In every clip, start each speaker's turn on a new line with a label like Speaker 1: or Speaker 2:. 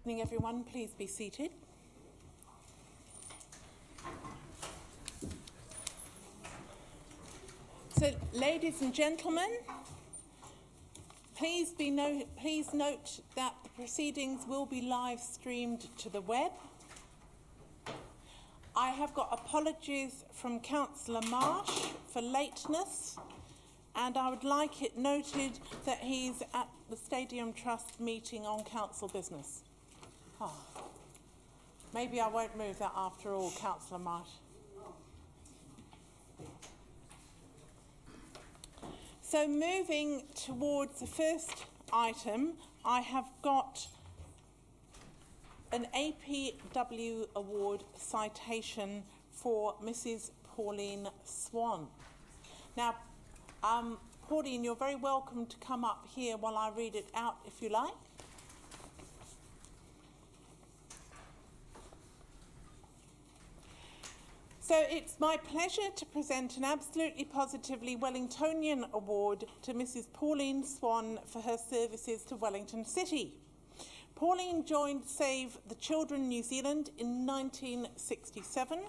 Speaker 1: Evening, everyone. Please be seated. So, ladies and gentlemen, please note that the proceedings will be live streamed to the web. I have got apologies from Councillor Marsh for lateness, and I would like it noted that he's at the Stadium Trust meeting on council business. Oh. Maybe I won't move that after all, Councillor Marsh. So moving towards the first item, I have got an APW Award citation for Mrs. Pauline Swan. Now, Pauline, you're very welcome to come up here while I read it out if you like. So it's my pleasure to present an absolutely positively Wellingtonian award to Mrs. Pauline Swan for her services to Wellington City. Pauline joined Save the Children New Zealand in 1967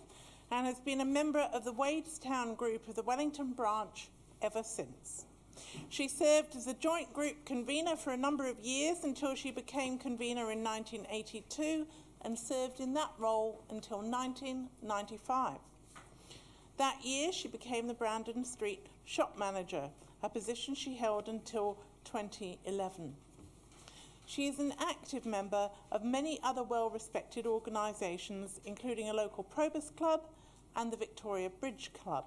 Speaker 1: and has been a member of the Wadestown group of the Wellington branch ever since. She served as a joint group convener for a number of years until she became convener in 1982 and served in that role until 1995. That year she became the Brandon Street shop manager, a position she held until 2011. She is an active member of many other well-respected organisations, including a local Probus Club and the Victoria Bridge Club.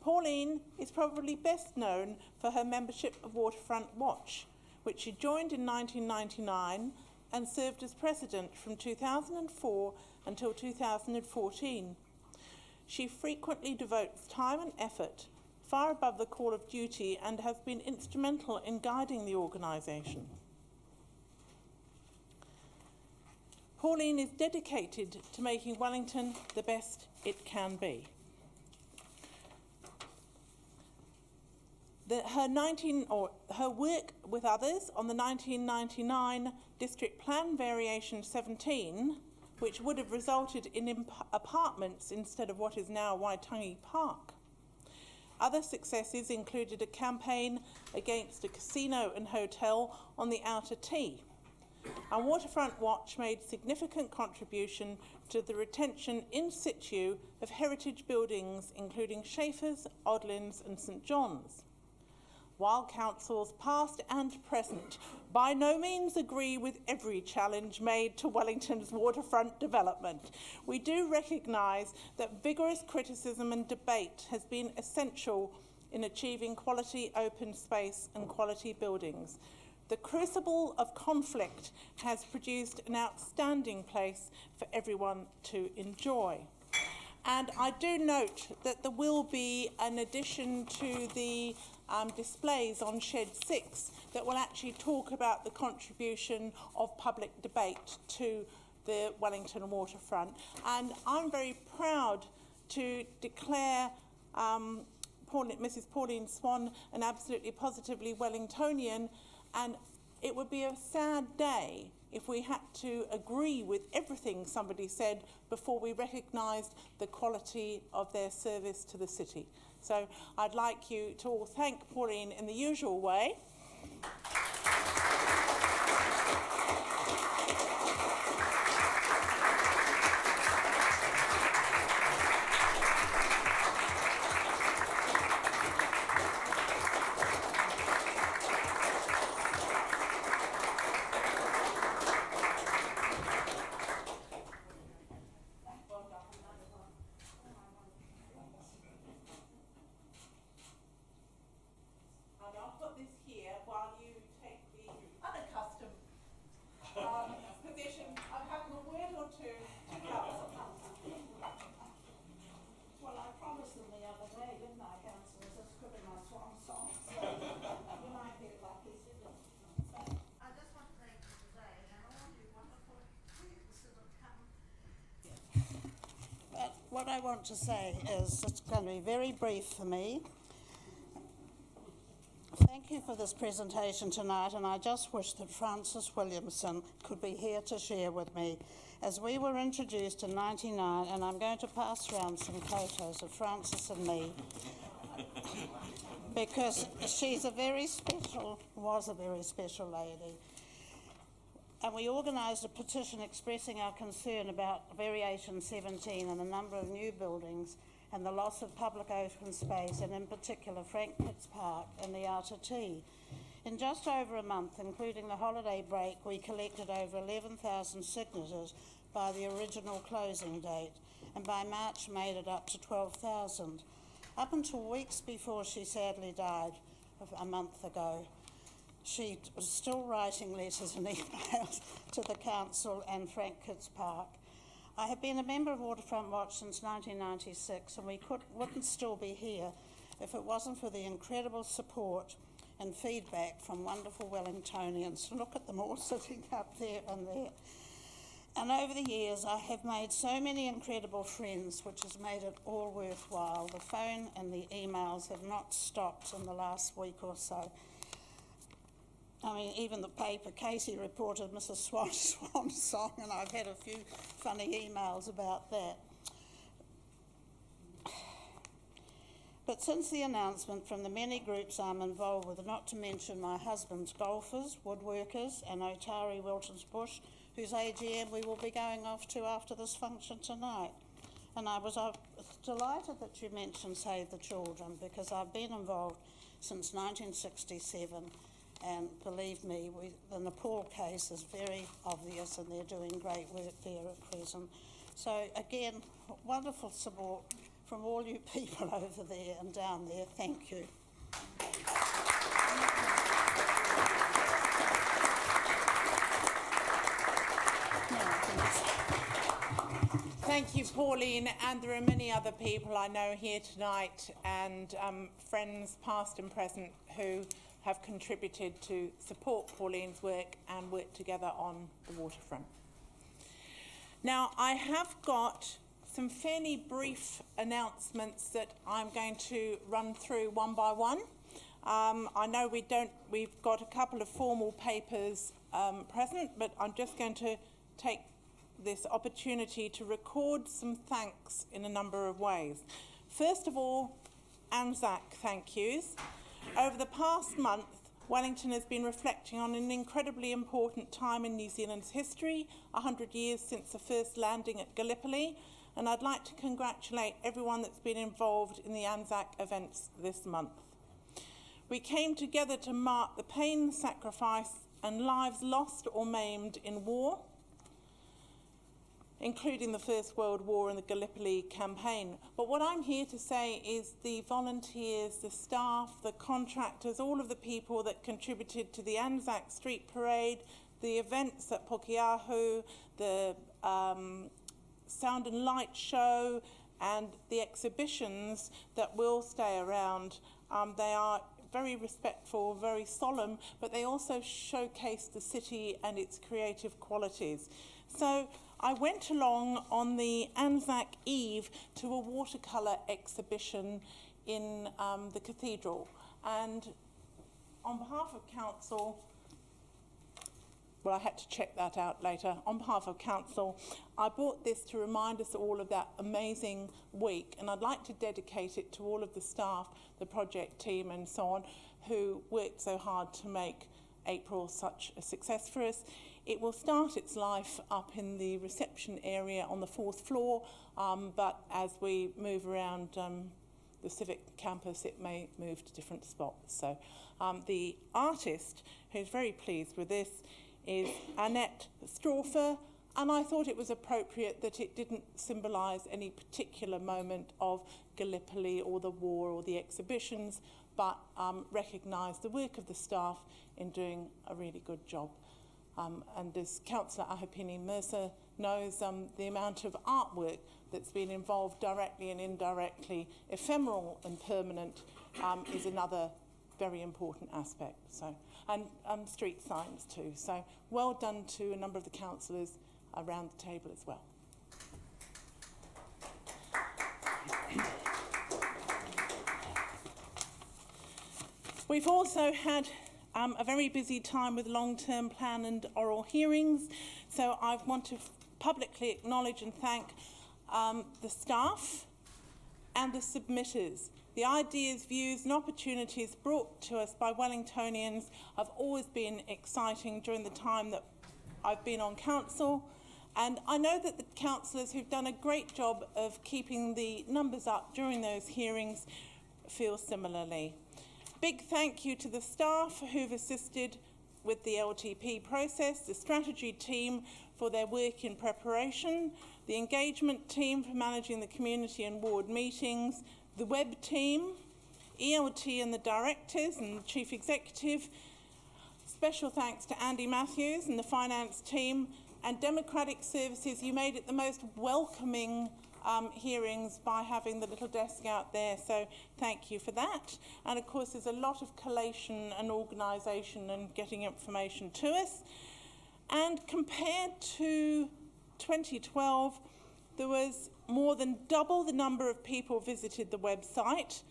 Speaker 1: Pauline is probably best known for her membership of Waterfront Watch, which she joined in 1999 and served as president from 2004 until 2014. She frequently devotes time and effort far above the call of duty and has been instrumental in guiding the organisation. Pauline is dedicated to making Wellington the best it can be. Her work with others on the 1999 District Plan Variation 17, which would have resulted in apartments instead of what is now Waitangi Park. Other successes included a campaign against a casino and hotel on the Outer T. And Waterfront Watch made significant contribution to the retention in situ of heritage buildings, including Schaefer's, Odlin's and St John's. While councils past and present by no means agree with every challenge made to Wellington's waterfront development, we do recognise that vigorous criticism and debate has been essential in achieving quality open space and quality buildings. The crucible of conflict has produced an outstanding place for everyone to enjoy. And I do note that there will be an addition to the displays on Shed 6 that will actually talk about the contribution of public debate to the Wellington waterfront. And I'm very proud to declare Mrs. Pauline Swan an absolutely positively Wellingtonian, and it would be a sad day if we had to agree with everything somebody said before we recognised the quality of their service to the city. So I'd like you to all thank Pauline in the usual way.
Speaker 2: What I want to say is, it's going to be very brief for me. Thank you for this presentation tonight, and I just wish that Francis Williamson could be here to share with me. As we were introduced in '99, and I'm going to pass around some photos of Francis and me, because was a very special lady. And we organised a petition expressing our concern about Variation 17 and the number of new buildings and the loss of public open space, and in particular Frank Pitts Park and the Outer T. In just over a month, including the holiday break, we collected over 11,000 signatures by the original closing date, and by March made it up to 12,000. Up until weeks before she sadly died a month ago, she was still writing letters and emails to the council and Frank Pitts Park. I have been a member of Waterfront Watch since 1996, and we wouldn't still be here if it wasn't for the incredible support and feedback from wonderful Wellingtonians. Look at them all sitting up there and there. And over the years, I have made so many incredible friends, which has made it all worthwhile. The phone and the emails have not stopped in the last week or so. I mean, even the paper, Casey reported Mrs. Swan's song, and I've had a few funny emails about that. But since the announcement from the many groups I'm involved with, not to mention my husband's golfers, woodworkers, and Otari Wilton's Bush, whose AGM we will be going off to after this function tonight. And I was delighted that you mentioned Save the Children, because I've been involved since 1967. And believe me, the Nepal case is very obvious, and they're doing great work there at present. So again, wonderful support from all you people over there and down there. Thank you.
Speaker 1: Thank you, Pauline, and there are many other people I know here tonight, and friends past and present who have contributed to support Pauline's work and work together on the waterfront. Now, I have got some fairly brief announcements that I'm going to run through one by one. I know we've got a couple of formal papers present, but I'm just going to take this opportunity to record some thanks in a number of ways. First of all, Anzac thank yous. Over the past month, Wellington has been reflecting on an incredibly important time in New Zealand's history, 100 years since the first landing at Gallipoli, and I'd like to congratulate everyone that's been involved in the Anzac events this month. We came together to mark the pain, sacrifice, and lives lost or maimed in war, including the First World War and the Gallipoli campaign. But what I'm here to say is the volunteers, the staff, the contractors, all of the people that contributed to the Anzac Street Parade, the events at Pokiahu, the Sound and Light Show, and the exhibitions that will stay around. They are very respectful, very solemn, but they also showcase the city and its creative qualities. So I went along on the Anzac Eve to a watercolour exhibition in the cathedral, and on behalf of council, well, I had to check that out later. On behalf of council, I bought this to remind us all of that amazing week, and I'd like to dedicate it to all of the staff, the project team and so on, who worked so hard to make April such a success for us. It will start its life up in the reception area on the 4th floor, but as we move around the civic campus, it may move to different spots. So the artist who's very pleased with this is Annette Strawfer, and I thought it was appropriate that it didn't symbolise any particular moment of Gallipoli or the war or the exhibitions, but recognised the work of the staff in doing a really good job. And as Councillor Ahapini Mercer knows, the amount of artwork that's been involved directly and indirectly, ephemeral and permanent, is another very important aspect. So, and street signs too. So well done to a number of the councillors around the table as well. We've also had a very busy time with long-term plan and oral hearings, so I want to publicly acknowledge and thank the staff and the submitters. The ideas, views and opportunities brought to us by Wellingtonians have always been exciting during the time that I've been on council, and I know that the councillors who've done a great job of keeping the numbers up during those hearings feel similarly. Big thank you to the staff who've assisted with the LTP process, the strategy team for their work in preparation, the engagement team for managing the community and ward meetings, the web team, ELT and the directors and the chief executive. Special thanks to Andy Matthews and the finance team, and Democratic Services. You made it the most welcoming hearings by having the little desk out there, so thank you for that. And of course there's a lot of collation and organisation and getting information to us. And compared to 2012, there was more than double the number of people visited the website,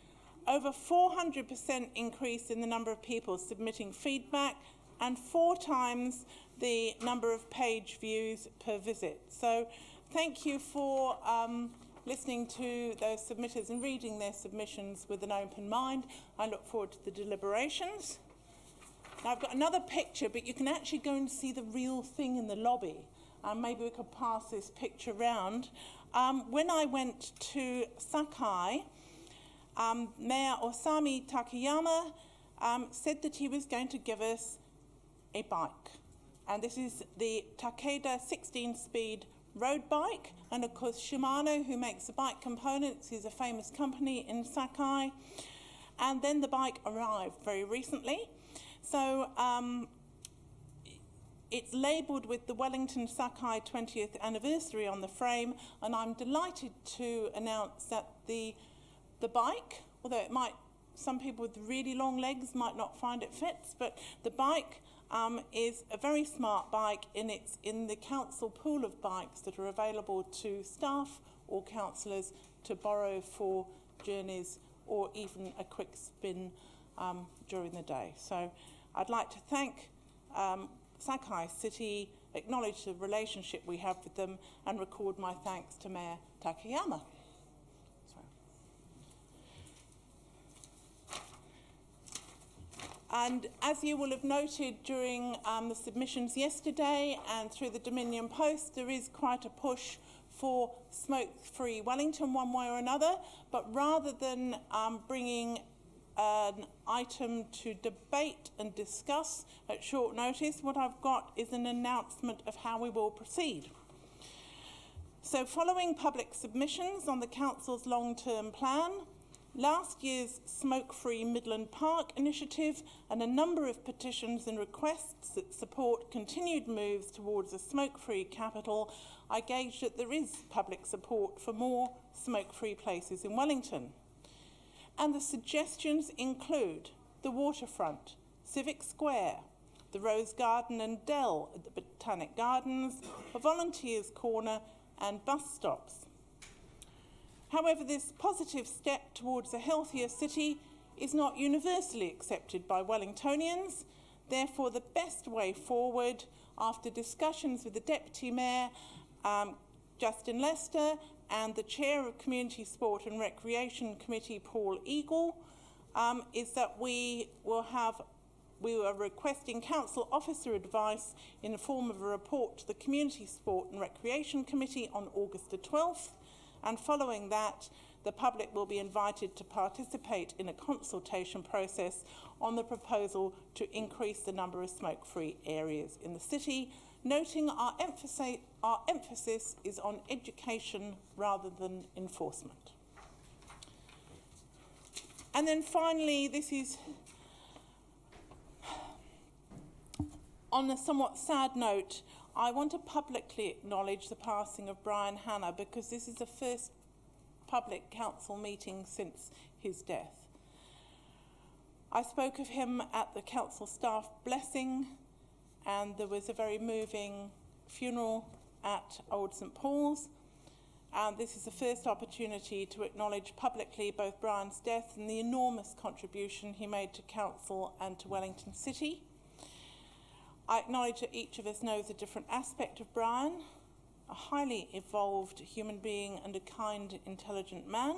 Speaker 1: over 400% increase in the number of people submitting feedback, and 4 times the number of page views per visit. So thank you for listening to those submitters and reading their submissions with an open mind. I look forward to the deliberations. Now I've got another picture, but you can actually go and see the real thing in the lobby. Maybe we could pass this picture round. When I went to Sakai, Mayor Osami Takayama said that he was going to give us a bike. And this is the Takeda 16-speed road bike. And of course, Shimano, who makes the bike components, is a famous company in Sakai. And then the bike arrived very recently. So it's labelled with the Wellington Sakai 20th anniversary on the frame, and I'm delighted to announce that the bike, although it might, some people with really long legs might not find it fits, but the bike is a very smart bike, and it's in the council pool of bikes that are available to staff or councillors to borrow for journeys or even a quick spin during the day. So I'd like to thank Sakai City, acknowledge the relationship we have with them, and record my thanks to Mayor Takayama. And as you will have noted during the submissions yesterday and through the Dominion Post, there is quite a push for smoke-free Wellington one way or another, but rather than bringing an item to debate and discuss at short notice, what I've got is an announcement of how we will proceed. So following public submissions on the Council's long-term plan, last year's Smoke-Free Midland Park initiative and a number of petitions and requests that support continued moves towards a smoke-free capital, I gauged that there is public support for more smoke-free places in Wellington. And the suggestions include the waterfront, Civic Square, the Rose Garden and Dell at the Botanic Gardens, a volunteers' corner and bus stops. However, this positive step towards a healthier city is not universally accepted by Wellingtonians. Therefore, the best way forward, after discussions with the Deputy Mayor, Justin Lester, and the Chair of Community Sport and Recreation Committee, Paul Eagle, is that we are requesting Council officer advice in the form of a report to the Community Sport and Recreation Committee on August the 12th, and following that, the public will be invited to participate in a consultation process on the proposal to increase the number of smoke-free areas in the city, noting our emphasis is on education rather than enforcement. And then finally, this is on a somewhat sad note, I want to publicly acknowledge the passing of Brian Hanna, because this is the first public council meeting since his death. I spoke of him at the council staff blessing, and there was a very moving funeral at Old St Paul's. This is the first opportunity to acknowledge publicly both Brian's death and the enormous contribution he made to Council and to Wellington City. I acknowledge that each of us knows a different aspect of Brian, a highly evolved human being and a kind, intelligent man.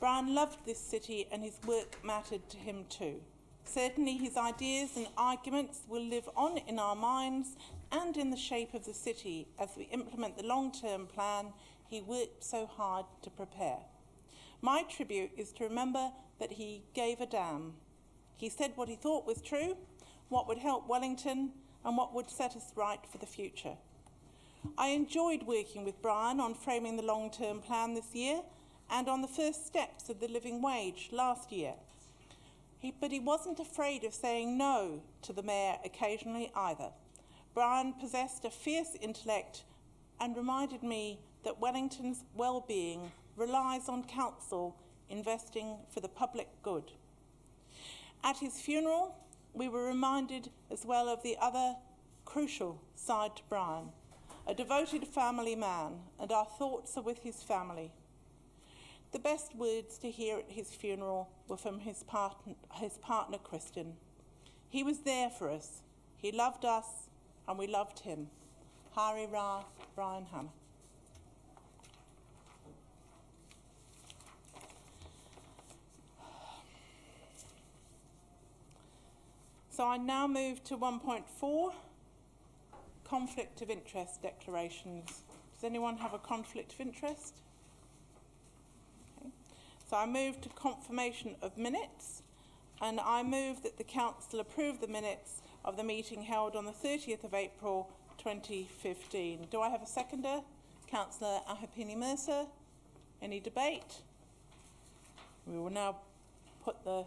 Speaker 1: Brian loved this city and his work mattered to him too. Certainly his ideas and arguments will live on in our minds and in the shape of the city as we implement the long-term plan he worked so hard to prepare. My tribute is to remember that he gave a damn. He said what he thought was true, what would help Wellington, and what would set us right for the future. I enjoyed working with Brian on framing the long-term plan this year and on the first steps of the living wage last year. But he wasn't afraid of saying no to the Mayor occasionally either. Brian possessed a fierce intellect and reminded me that Wellington's well-being relies on Council investing for the public good. At his funeral, we were reminded as well of the other crucial side to Brian, a devoted family man, and our thoughts are with his family. The best words to hear at his funeral were from his partner Kristen. He was there for us. He loved us, and we loved him. Hari Ra, Brian Hammer. So I now move to 1.4, conflict of interest declarations. Does anyone have a conflict of interest? Okay. So I move to confirmation of minutes, and I move that the Council approve the minutes of the meeting held on the 30th of April 2015. Do I have a seconder? Councillor Ahapini Mercer. Any debate? We will now put the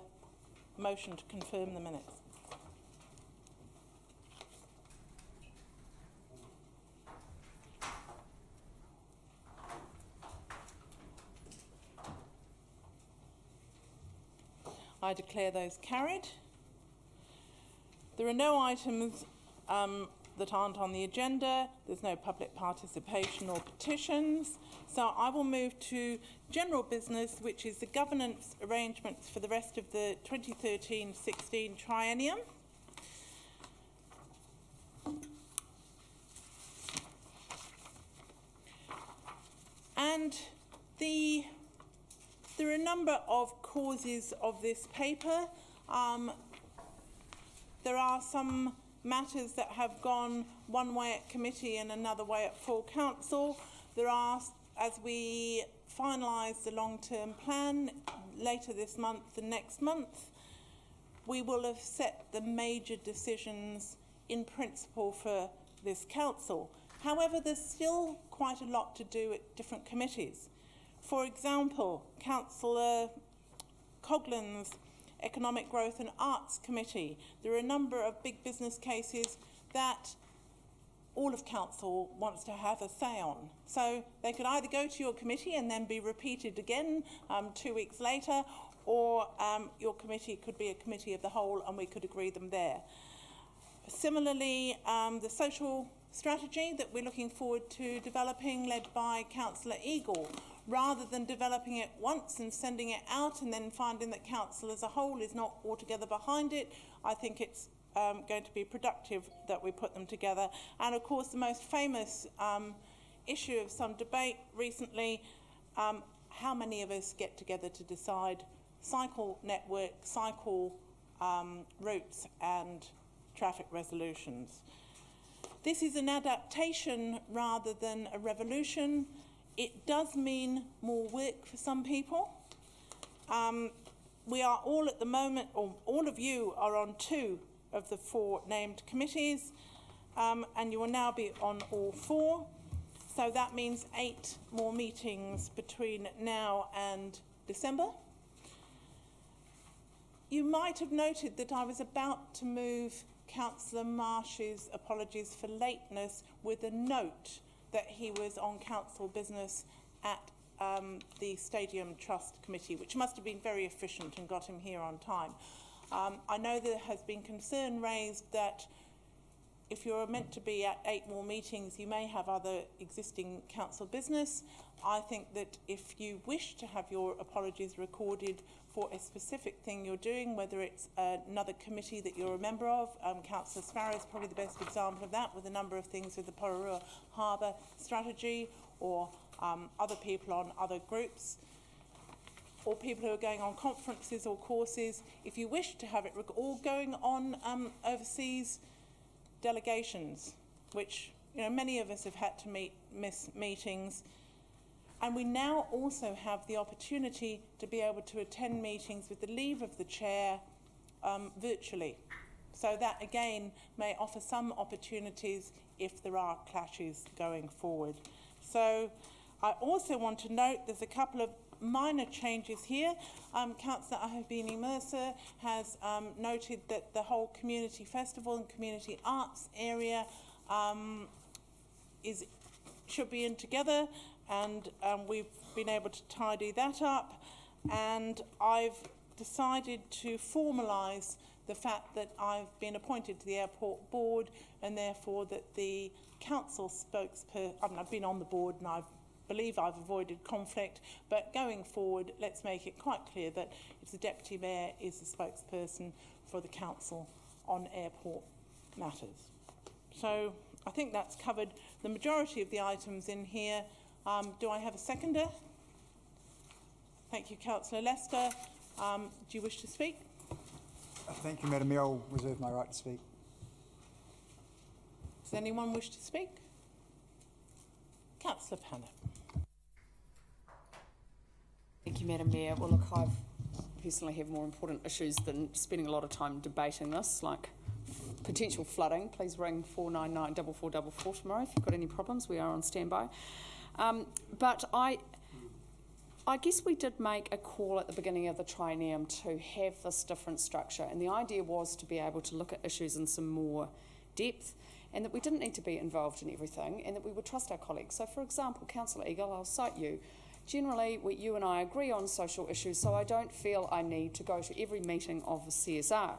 Speaker 1: motion to confirm the minutes. I declare those carried. There are no items that aren't on the agenda. There's no public participation or petitions. So I will move to general business, which is the governance arrangements for the rest of the 2013-16 triennium. And there are a number of causes of this paper. There are some matters that have gone one way at committee and another way at full council. There are, as we finalise the long-term plan later this month and next month, we will have set the major decisions in principle for this council. However, there's still quite a lot to do at different committees. For example, Councillor Coughlan's Economic Growth and Arts Committee. There are a number of big business cases that all of Council wants to have a say on. So they could either go to your committee and then be repeated again 2 weeks later, or your committee could be a committee of the whole and we could agree them there. Similarly, the social strategy that we're looking forward to developing, led by Councillor Eagle, rather than developing it once and sending it out and then finding that Council as a whole is not altogether behind it, I think it's going to be productive that we put them together. And of course, the most famous issue of some debate recently, how many of us get together to decide cycle network, cycle routes and traffic resolutions. This is an adaptation rather than a revolution. It does mean more work for some people. We are all at the moment, or all of you are on 2 of the 4 named committees, and you will now be on all 4. So that means 8 more meetings between now and December. You might have noted that I was about to move Councillor Marsh's apologies for lateness with a note that he was on council business at the Stadium Trust Committee, which must have been very efficient and got him here on time. I know there has been concern raised that if you're meant to be at 8 more meetings, you may have other existing council business. I think that if you wish to have your apologies recorded for a specific thing you're doing, whether it's another committee that you're a member of, Councillor Sparrow is probably the best example of that, with a number of things with the Pororua Harbour strategy, or other people on other groups, or people who are going on conferences or courses. If you wish to have it, or going on overseas delegations, which many of us have had to miss meetings, and we now also have the opportunity to be able to attend meetings with the leave of the chair virtually. So that again may offer some opportunities if there are clashes going forward. So I also want to note there's a couple of minor changes here. Councillor Ahabini Mercer has noted that the whole community festival and community arts area should be in together, and we've been able to tidy that up, and I've decided to formalise the fact that I've been appointed to the airport board, and therefore that the council spokesperson, I've been on the board and I believe I've avoided conflict, but going forward, let's make it quite clear that it's the Deputy Mayor is the spokesperson for the council on airport matters. So I think that's covered the majority of the items in here. Do I have a seconder? Thank you, Councillor Lester. Do you wish to speak?
Speaker 3: Thank you, Madam Mayor. I'll reserve my right to speak.
Speaker 1: Does anyone wish to speak? Councillor Pannett.
Speaker 4: Thank you, Madam Mayor. Well, look, I personally have more important issues than spending a lot of time debating this, like potential flooding. Please ring 499 4444 tomorrow if you've got any problems. We are on standby. But I guess we did make a call at the beginning of the triennium to have this different structure, and the idea was to be able to look at issues in some more depth, and that we didn't need to be involved in everything, and that we would trust our colleagues. So, for example, Councillor Eagle, I'll cite you. Generally, you and I agree on social issues, so I don't feel I need to go to every meeting of the CSR.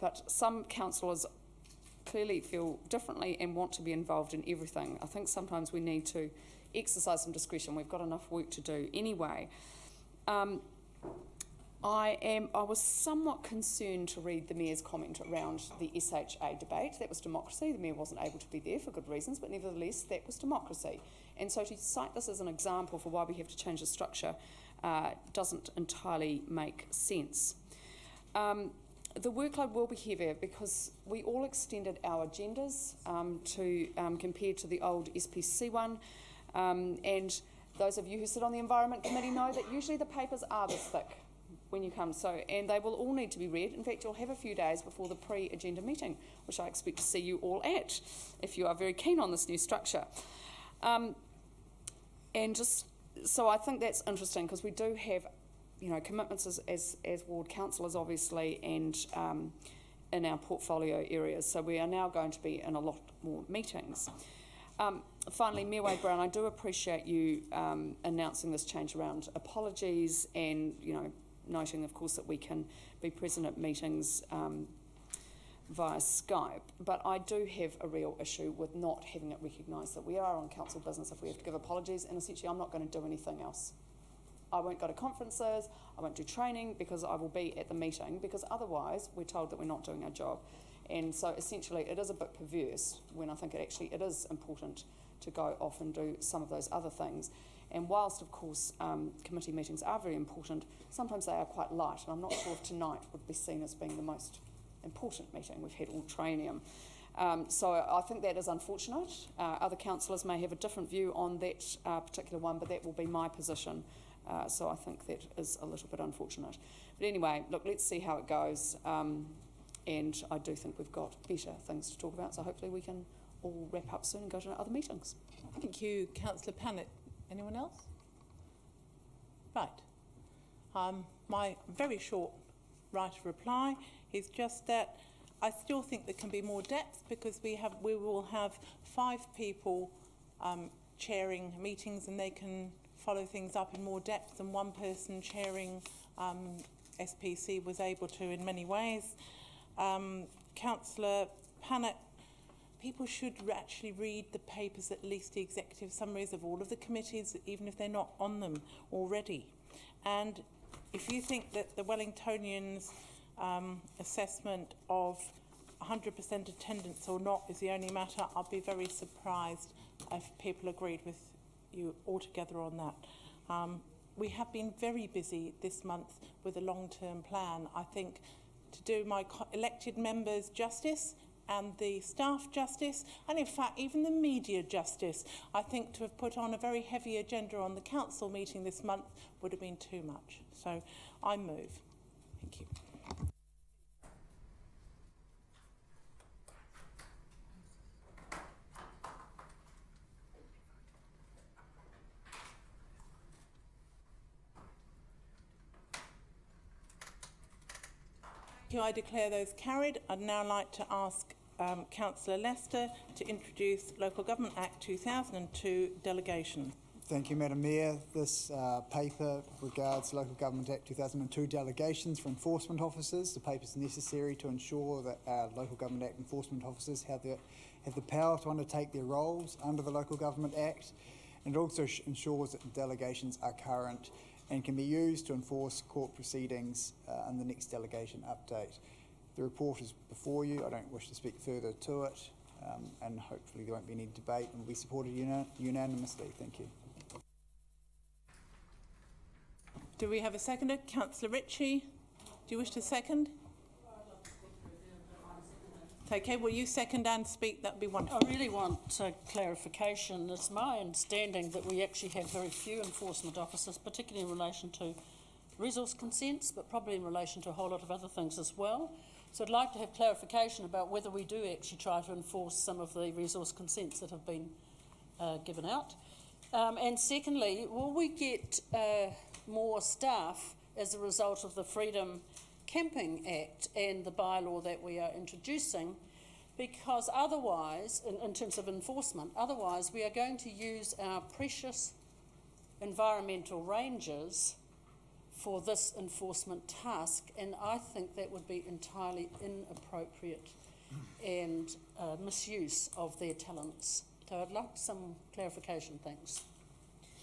Speaker 4: But some councillors clearly feel differently and want to be involved in everything. I think sometimes we need to exercise some discretion. We've got enough work to do anyway. I was somewhat concerned to read the Mayor's comment around the SHA debate. That was democracy. The Mayor wasn't able to be there for good reasons, but nevertheless, that was democracy. And so to cite this as an example for why we have to change the structure doesn't entirely make sense. The workload will be heavier because we all extended our agendas to compared to the old SPC one. And those of you who sit on the Environment Committee know that usually the papers are this thick when you come, and they will all need to be read. In fact, you'll have a few days before the pre-agenda meeting, which I expect to see you all at, if you are very keen on this new structure. And just so I think that's interesting, because we do have, commitments as ward councillors, obviously, and in our portfolio areas. So we are now going to be in a lot more meetings. Finally, Mayor Wade Brown, I do appreciate you announcing this change around apologies and, noting, of course, that we can be present at meetings via Skype. But I do have a real issue with not having it recognised that we are on council business if we have to give apologies, and essentially I'm not going to do anything else. I won't go to conferences, I won't do training, because I will be at the meeting, because otherwise we're told that we're not doing our job. And so essentially it is a bit perverse when I think it is important to go off and do some of those other things. And whilst, of course, committee meetings are very important, sometimes they are quite light, and I'm not sure if tonight would be seen as being the most important meeting we've had all triennium. So I think that is unfortunate. Other councillors may have a different view on that particular one, but that will be my position. So I think that is a little bit unfortunate. But anyway, look, let's see how it goes. And I do think we've got better things to talk about, so hopefully we can all wrap up soon and go to other meetings.
Speaker 1: Thank you, Councillor Pannett. Anyone else? Right. My very short right of reply is just that I still think there can be more depth, because we will have 5 people chairing meetings, and they can follow things up in more depth than one person chairing SPC was able to in many ways. Councillor Pannett people should actually read the papers, at least the executive summaries of all of the committees, even if they're not on them already. And if you think that the Wellingtonians' assessment of 100% attendance or not is the only matter, I'll be very surprised if people agreed with you altogether on that. We have been very busy this month with a long-term plan. I think to do my elected members justice and the staff justice, and in fact even the media justice, I think to have put on a very heavy agenda on the council meeting this month would have been too much. So I move. Thank you. I declare those carried. I'd now like to ask Councillor Lester to introduce Local Government Act 2002 delegation.
Speaker 3: Thank you, Madam Mayor. This paper regards Local Government Act 2002 delegations for enforcement officers. The paper is necessary to ensure that our Local Government Act enforcement officers have the power to undertake their roles under the Local Government Act, and it also ensures that the delegations are current and can be used to enforce court proceedings in the next delegation update. The report is before you. I don't wish to speak further to it, and hopefully there won't be any debate and will be supported unanimously. Thank you.
Speaker 1: Do we have a seconder? Councillor Ritchie, do you wish to second? Okay, will you second and speak? That would be wonderful.
Speaker 5: I really want clarification. It's my understanding that we actually have very few enforcement officers, particularly in relation to resource consents, but probably in relation to a whole lot of other things as well. So I'd like to have clarification about whether we do actually try to enforce some of the resource consents that have been given out. And secondly, will we get more staff as a result of the Freedom Camping Act and the bylaw that we are introducing? Because otherwise, in terms of enforcement, otherwise we are going to use our precious environmental rangers for this enforcement task, and I think that would be entirely inappropriate and misuse of their talents. So I'd like some clarification, thanks.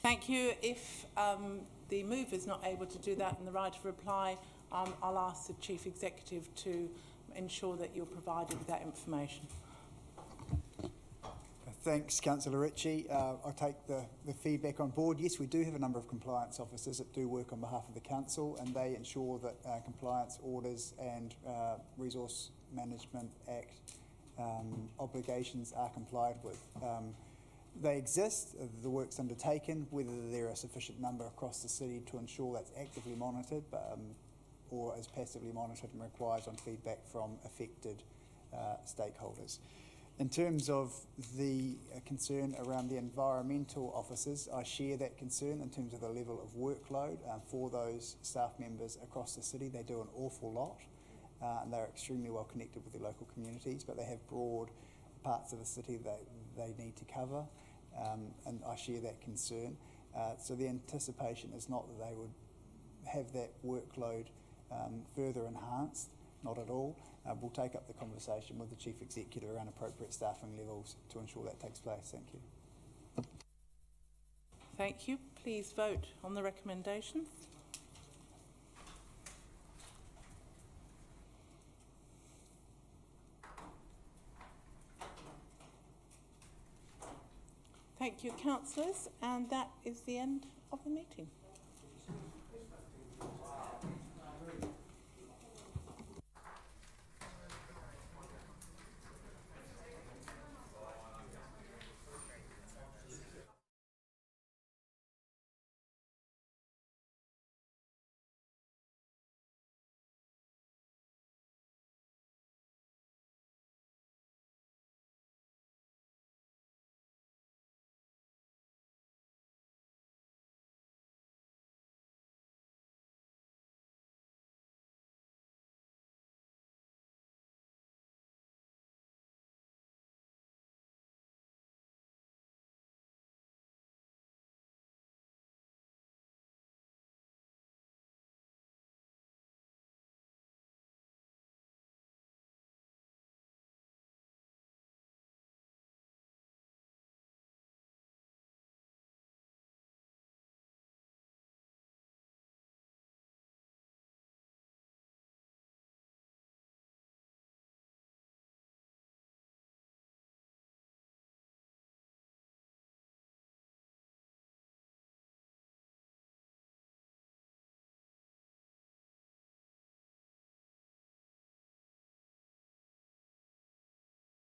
Speaker 1: Thank you. If the mover is not able to do that in the right of reply, I'll ask the Chief Executive to ensure that you're provided with that information.
Speaker 3: Thanks, Councillor Ritchie. I'll take the feedback on board. Yes, we do have a number of compliance officers that do work on behalf of the council, and they ensure that compliance orders and Resource Management Act obligations are complied with. They exist, the work's undertaken. Whether there are a sufficient number across the city to ensure that's actively monitored or is passively monitored and requires on feedback from affected stakeholders. In terms of the concern around the environmental officers, I share that concern in terms of the level of workload for those staff members across the city. They do an awful lot and they're extremely well connected with their local communities, but they have broad parts of the city that they need to cover, and I share that concern. So the anticipation is not that they would have that workload further enhanced, not at all. We'll take up the conversation with the Chief Executive around appropriate staffing levels to ensure that takes place. Thank you.
Speaker 1: Thank you. Please vote on the recommendation. Thank you, councillors, and that is the end of the meeting.